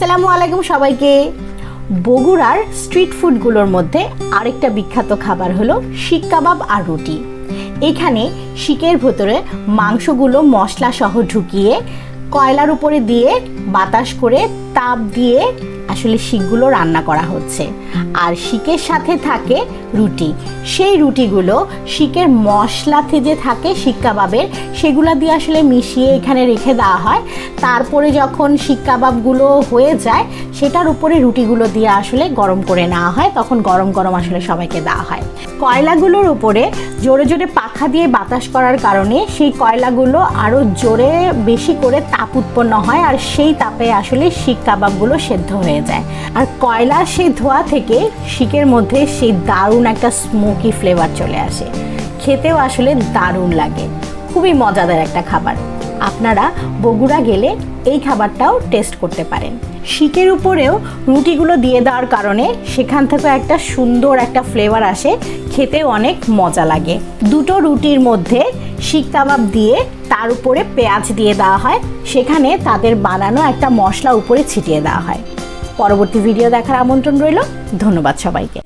আসসালামু আলাইকুম সবাইকে। বগুড়ার স্ট্রিট ফুডগুলোর মধ্যে আরেকটা বিখ্যাত খাবার হলো শিক কাবাব আর রুটি। এখানে শিকের ভেতরে মাংসগুলো মশলা সহ ঢুকিয়ে কয়লার উপরে দিয়ে বাতাস করে তাপ দিয়ে আসলে শিকগুলো রান্না করা হচ্ছে, আর শিকের সাথে থাকে রুটি। সেই রুটিগুলো শিকের মশলাতে যে থাকে শিক কাবাবের, সেগুলো দিয়ে আসলে মিশিয়ে এখানে রেখে দেওয়া হয়। তারপরে যখন শিক কাবাবগুলো হয়ে যায় সেটার উপরে রুটিগুলো দিয়ে আসলে গরম করে নেওয়া হয়, তখন গরম গরম আসলে সবাইকে দেওয়া হয়। কয়লাগুলোর উপরে জোরে জোরে পাখা দিয়ে বাতাস করার কারণে সেই কয়লাগুলো আরও জোরে বেশি করে তাপ উৎপন্ন হয়, আর সেই তাপে আসলে শিক কাবাবগুলো সেদ্ধ হয়ে যায়। আর কয়লার সেই ধোঁয়া থেকে শিকের মধ্যে সেই দারুণ একটা স্মোকি ফ্লেভার চলে আসে। খেতেও আসলে দারুণ লাগে, খুবই মজাদার একটা খাবার। আপনারা বগুড়া গেলে এই খাবারটাও টেস্ট করতে পারেন। শিকের উপরেও রুটিগুলো দিয়ে দেওয়ার কারণে সেখান থেকে একটা সুন্দর একটা ফ্লেভার আসে, খেতেও অনেক মজা লাগে। দুটো রুটির মধ্যে শিক কাবাব দিয়ে তার উপরে পেঁয়াজ দিয়ে দেওয়া হয়, সেখানে তাদের বানানো একটা মশলা উপরে ছিটিয়ে দেওয়া হয়। পরবর্তী ভিডিও দেখার আমন্ত্রণ রইল। ধন্যবাদ সবাইকে।